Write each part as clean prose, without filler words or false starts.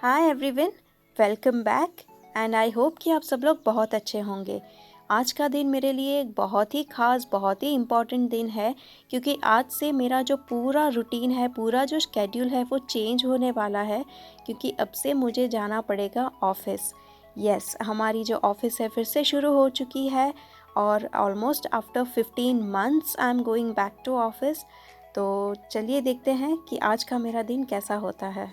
Hi everyone, welcome back and I hope कि आप सब लोग बहुत अच्छे होंगे। आज का दिन मेरे लिए एक बहुत ही ख़ास, बहुत ही इम्पॉर्टेंट दिन है क्योंकि आज से मेरा जो पूरा रूटीन है, पूरा जो शेड्यूल है वो चेंज होने वाला है क्योंकि अब से मुझे जाना पड़ेगा ऑफ़िस। यस, हमारी जो ऑफ़िस है फिर से शुरू हो चुकी है और almost after 15 months I am going back to office. तो चलिए देखते हैं कि आज का मेरा दिन कैसा होता है।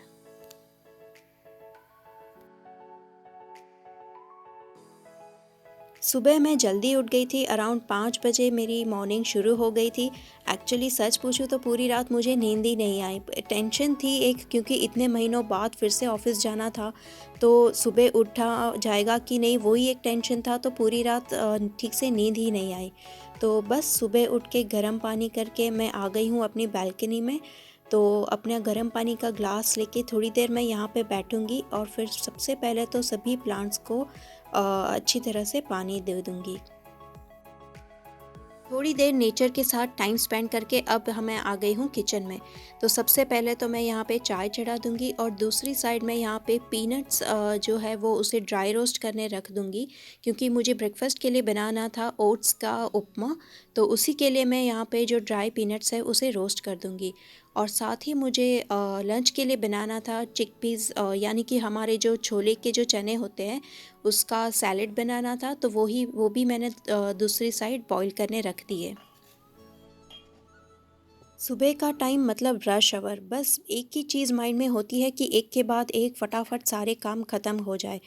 सुबह मैं जल्दी उठ गई थी, अराउंड 5 बजे मेरी मॉर्निंग शुरू हो गई थी। एक्चुअली सच पूछूँ तो पूरी रात मुझे नींद ही नहीं आई। टेंशन थी एक, क्योंकि इतने महीनों बाद फिर से ऑफ़िस जाना था, तो सुबह उठा जाएगा कि नहीं वही एक टेंशन था, तो पूरी रात ठीक से नींद ही नहीं आई। तो बस सुबह उठ के गर्म पानी करके मैं आ गई हूँ अपनी बालकनी में। तो अपना गर्म पानी का ग्लास लेके थोड़ी देर मैं यहाँ पे बैठूँगी और फिर सबसे पहले तो सभी प्लांट्स को अच्छी तरह से पानी दे दूँगी। थोड़ी देर नेचर के साथ टाइम स्पेंड करके अब मैं आ गई हूँ किचन में। तो सबसे पहले तो मैं यहाँ पे चाय चढ़ा दूँगी और दूसरी साइड में यहाँ पे पीनट्स जो है वो उसे ड्राई रोस्ट करने रख दूँगी, क्योंकि मुझे ब्रेकफास्ट के लिए बनाना था ओट्स का उपमा। तो उसी के लिए मैं यहाँ पे जो ड्राई पीनट्स है उसे रोस्ट कर दूँगी। और साथ ही मुझे लंच के लिए बनाना था चिकपीस, यानी कि हमारे जो छोले के जो चने होते हैं उसका सैलेड बनाना था, तो वो भी मैंने दूसरी साइड बॉईल करने रख दिए। सुबह का टाइम मतलब रश आवर, बस एक ही चीज़ माइंड में होती है कि एक के बाद एक फटाफट सारे काम ख़त्म हो जाए।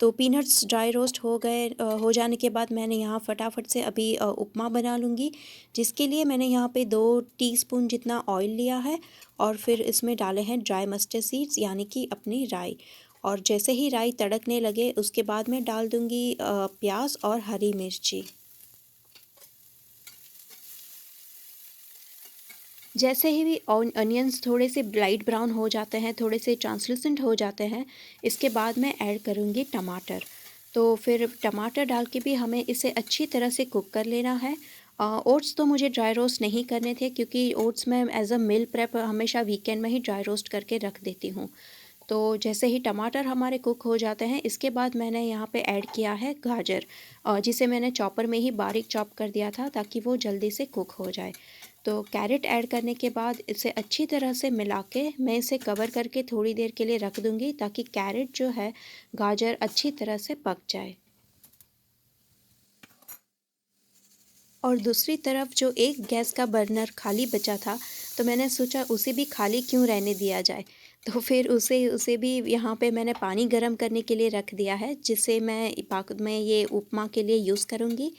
तो पीनट्स ड्राई रोस्ट हो गए, हो जाने के बाद मैंने यहाँ फटाफट से अभी उपमा बना लूँगी, जिसके लिए मैंने यहाँ पे 2 टीस्पून जितना ऑयल लिया है और फिर इसमें डाले हैं ड्राई मस्टर्ड सीड्स, यानी कि अपनी राई। और जैसे ही राई तड़कने लगे उसके बाद मैं डाल दूँगी प्याज और हरी मिर्ची। जैसे ही भी अनियंस थोड़े से लाइट ब्राउन हो जाते हैं, थोड़े से ट्रांसलूसेंट हो जाते हैं, इसके बाद मैं ऐड करूँगी टमाटर। तो फिर टमाटर डाल के भी हमें इसे अच्छी तरह से कुक कर लेना है। ओट्स तो मुझे ड्राई रोस्ट नहीं करने थे, क्योंकि ओट्स मैं एज अ मील प्रेप हमेशा वीकेंड में ही ड्राई रोस्ट करके रख देती हूँ। तो जैसे ही टमाटर हमारे कुक हो जाते हैं, इसके बाद मैंने यहाँ पे ऐड किया है गाजर, जिसे मैंने चॉपर में ही बारीक चॉप कर दिया था ताकि वो जल्दी से कुक हो जाए। तो कैरेट ऐड करने के बाद इसे अच्छी तरह से मिला के मैं इसे कवर करके थोड़ी देर के लिए रख दूँगी, ताकि कैरेट जो है, गाजर अच्छी तरह से पक जाए। और दूसरी तरफ जो एक गैस का बर्नर खाली बचा था, तो मैंने सोचा उसे भी खाली क्यों रहने दिया जाए। तो फिर उसे उसे भी यहाँ पे मैंने पानी गर्म करने के लिए रख दिया है, जिसे मैं पाक में ये उपमा के लिए यूज़ करूँगी।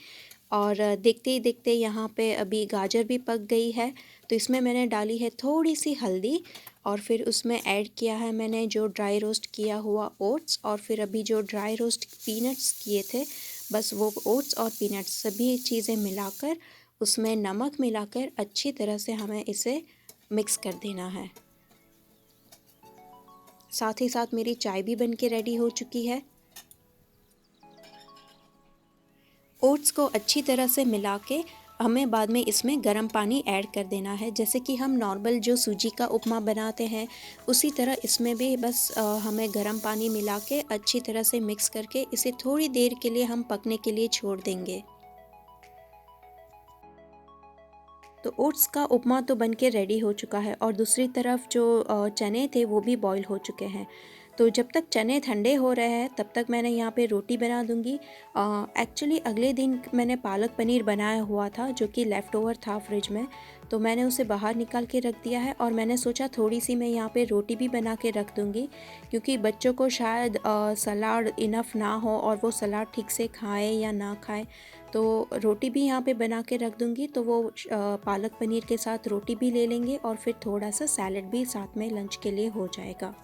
और देखते ही देखते यहाँ पे अभी गाजर भी पक गई है, तो इसमें मैंने डाली है थोड़ी सी हल्दी और फिर उसमें ऐड किया है मैंने जो ड्राई रोस्ट किया हुआ ओट्स, और फिर अभी जो ड्राई रोस्ट पीनट्स किए थे, बस वो ओट्स और पीनट्स सभी चीज़ें मिलाकर उसमें नमक मिलाकर अच्छी तरह से हमें इसे मिक्स कर देना है। साथ ही साथ मेरी चाय भी बन के रेडी हो चुकी है। ओट्स को अच्छी तरह से मिला के हमें बाद में इसमें गर्म पानी ऐड कर देना है, जैसे कि हम नॉर्मल जो सूजी का उपमा बनाते हैं उसी तरह इसमें भी बस हमें गर्म पानी मिला के अच्छी तरह से मिक्स करके इसे थोड़ी देर के लिए हम पकने के लिए छोड़ देंगे। तो ओट्स का उपमा तो बन के रेडी हो चुका है और दूसरी तरफ जो चने थे वो भी बॉईल हो चुके हैं। तो जब तक चने ठंडे हो रहे हैं तब तक मैंने यहाँ पे रोटी बना दूँगी। एक्चुअली अगले दिन मैंने पालक पनीर बनाया हुआ था, जो कि लेफ़्ट ओवर था फ्रिज में, तो मैंने उसे बाहर निकाल के रख दिया है और मैंने सोचा थोड़ी सी मैं यहाँ पे रोटी भी बना के रख दूँगी, क्योंकि बच्चों को शायद सलाद इनफ ना हो और वो सलाद ठीक से खाएँ या ना खाएँ। तो रोटी भी यहाँ पे बना के रख दूँगी, तो वो पालक पनीर के साथ रोटी भी ले लेंगे और फिर थोड़ा सा सैलेड भी साथ में लंच के लिए हो जाएगा।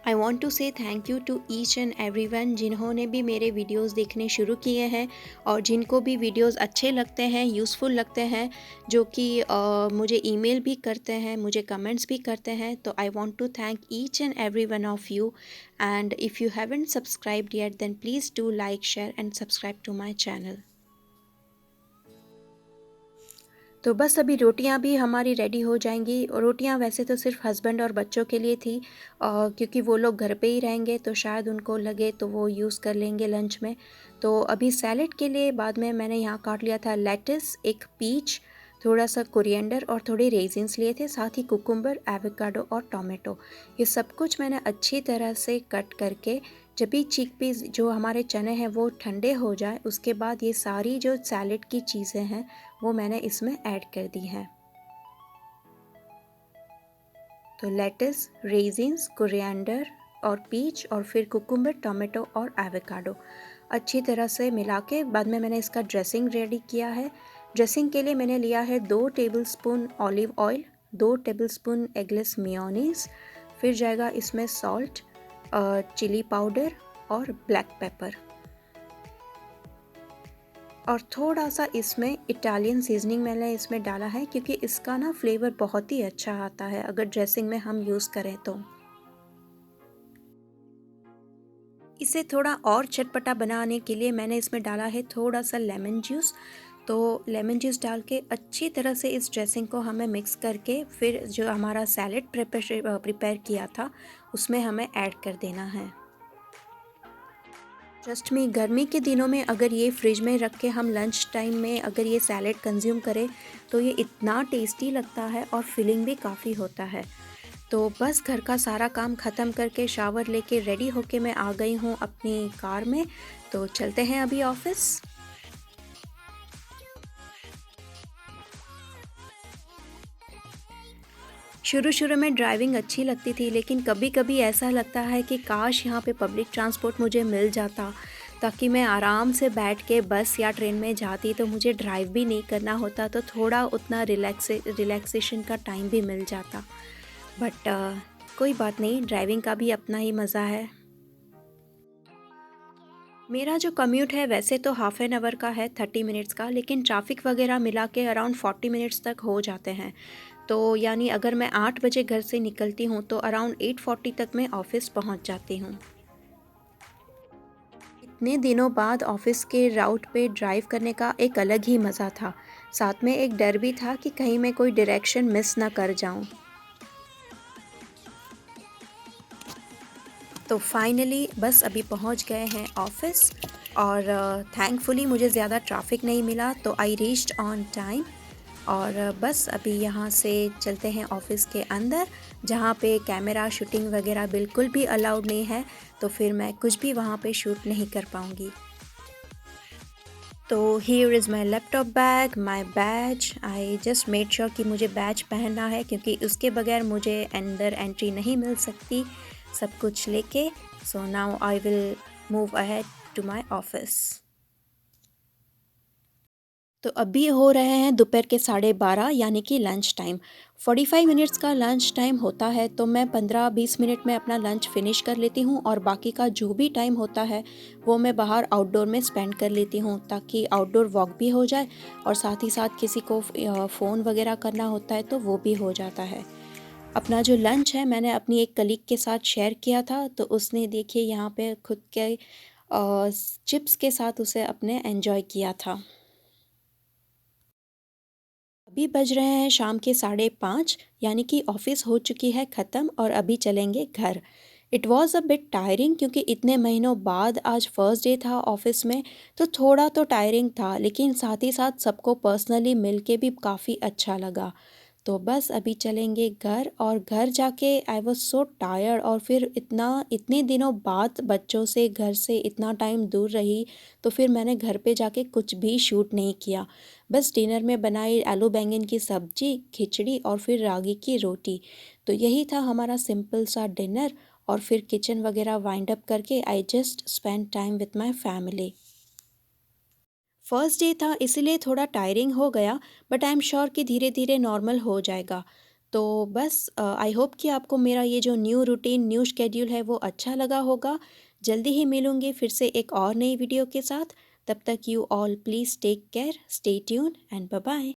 I want to say thank you to each and every one, जिन्होंने भी मेरे वीडियोज़ देखने शुरू किए हैं और जिनको भी वीडियोज़ अच्छे लगते हैं, यूज़फुल लगते हैं, जो कि मुझे ईमेल भी करते हैं, मुझे कमेंट्स भी करते हैं। तो I want to thank each and every one of you, and if you haven't subscribed yet then please do like, share and subscribe to my channel. तो बस अभी रोटियां भी हमारी रेडी हो जाएंगी। और रोटियां वैसे तो सिर्फ हस्बैंड और बच्चों के लिए थी, क्योंकि वो लोग घर पे ही रहेंगे तो शायद उनको लगे तो वो यूज़ कर लेंगे लंच में। तो अभी सैलेड के लिए बाद में मैंने यहाँ काट लिया था लेटिस, एक पीच, थोड़ा सा कोरिएंडर और थोड़े रेजिन्स लिए थे, साथ ही कुकुम्बर, एवोकाडो और टोमेटो। ये सब कुछ मैंने अच्छी तरह से कट करके, जब भी चिकपीस जो हमारे चने हैं वो ठंडे हो जाए, उसके बाद ये सारी जो सैलेड की चीज़ें हैं वो मैंने इसमें ऐड कर दी हैं। तो लेटिस, रेजिन्स, कोरिएंडर और पीच और फिर कुकुम्बर, टोमेटो और एवोकाडो अच्छी तरह से मिला के बाद में मैंने इसका ड्रेसिंग रेडी किया है। ड्रेसिंग के लिए मैंने लिया है 2 tablespoon olive oil, 2 tablespoon eggless mayonnaise, फिर जाएगा इसमें सॉल्ट, चिली पाउडर और ब्लैक पेपर, और थोड़ा सा इसमें इटालियन सीजनिंग मैंने इसमें डाला है, क्योंकि इसका ना फ्लेवर बहुत ही अच्छा आता है अगर ड्रेसिंग में हम यूज़ करें तो। इसे थोड़ा और चटपटा बनाने के लिए मैंने इसमें डाला है थोड़ा सा लेमन जूस। तो लेमन जूस डाल के अच्छी तरह से इस ड्रेसिंग को हमें मिक्स करके फिर जो हमारा सैलेड प्रिपेयर किया था उसमें हमें ऐड कर देना है। ट्रस्ट मी, गर्मी के दिनों में अगर ये फ्रिज में रख के हम लंच टाइम में अगर ये सैलेड कंज्यूम करें तो ये इतना टेस्टी लगता है और फिलिंग भी काफ़ी होता है। तो बस घर का सारा काम ख़त्म करके शावर लेके रेडी होके मैं आ गई हूँ अपनी कार में। तो चलते हैं अभी ऑफिस। शुरू शुरू में ड्राइविंग अच्छी लगती थी, लेकिन कभी कभी ऐसा लगता है कि काश यहाँ पे पब्लिक ट्रांसपोर्ट मुझे मिल जाता, ताकि मैं आराम से बैठ के बस या ट्रेन में जाती तो मुझे ड्राइव भी नहीं करना होता, तो थोड़ा उतना रिलैक्सेशन का टाइम भी मिल जाता। बट कोई बात नहीं, ड्राइविंग का भी अपना ही मज़ा है। मेरा जो कम्यूट है वैसे तो हाफ एन आवर का है, 30 मिनट्स का, लेकिन ट्रैफिक वगैरह मिला के अराउंड 40 मिनट्स तक हो जाते हैं। तो यानी अगर मैं 8 बजे घर से निकलती हूँ तो अराउंड 8:40 तक मैं ऑफ़िस पहुँच जाती हूँ। इतने दिनों बाद ऑफ़िस के राउट पे ड्राइव करने का एक अलग ही मज़ा था। साथ में एक डर भी था कि कहीं मैं कोई डायरेक्शन मिस ना कर जाऊँ। तो फाइनली बस अभी पहुंच गए हैं ऑफिस, और थैंकफुली मुझे ज़्यादा ट्रैफिक नहीं मिला, तो आई रीच्ड ऑन टाइम। और बस अभी यहाँ से चलते हैं ऑफिस के अंदर, जहाँ पे कैमरा शूटिंग वगैरह बिल्कुल भी अलाउड नहीं है, तो फिर मैं कुछ भी वहाँ पे शूट नहीं कर पाऊँगी। तो here is my laptop bag, my badge. I just made sure कि मुझे बैज पहनना है, क्योंकि उसके बगैर मुझे अंदर एंट्री नहीं मिल सकती, सब कुछ लेके। So now I will move ahead to my office. तो अभी हो रहे हैं दोपहर के 12:30, यानी कि लंच टाइम। 45 मिनट्स का लंच टाइम होता है, तो मैं 15-20 मिनट में अपना लंच फिनिश कर लेती हूँ, और बाकी का जो भी टाइम होता है वो मैं बाहर आउटडोर में स्पेंड कर लेती हूँ, ताकि आउटडोर वॉक भी हो जाए और साथ ही साथ किसी को फ़ोन वगैरह करना होता है तो वो भी हो जाता है। अपना जो लंच है मैंने अपनी एक कलीग के साथ शेयर किया था, तो उसने देखिए यहाँ पे खुद के चिप्स के साथ उसे अपने एंजॉय किया था। अभी बज रहे हैं शाम के 5:30, यानी कि ऑफिस हो चुकी है ख़त्म और अभी चलेंगे घर। It was a bit tiring, क्योंकि इतने महीनों बाद आज फर्स्ट डे था ऑफिस में, तो थोड़ा तो टायरिंग था, लेकिन साथ ही साथ सबको पर्सनली मिल के भी काफ़ी अच्छा लगा। तो बस अभी चलेंगे घर, और घर जाके आई वॉज सो टायर्ड, और फिर इतने दिनों बाद बच्चों से घर से इतना टाइम दूर रही, तो फिर मैंने घर पे जाके कुछ भी शूट नहीं किया। बस डिनर में बनाई आलू बैंगन की सब्जी, खिचड़ी और फिर रागी की रोटी। तो यही था हमारा सिंपल सा डिनर, और फिर किचन वगैरह वाइंड अप करके I just spend time with my family. First day था इसलिए थोड़ा टायरिंग हो गया, बट आई एम श्योर कि धीरे धीरे नॉर्मल हो जाएगा। तो बस आई होप कि आपको मेरा ये जो न्यू रूटीन, न्यू शेड्यूल है वो अच्छा लगा होगा। जल्दी ही मिलूंगी फिर से एक और नई वीडियो के साथ। तब तक you all please take care, stay tune and bye bye.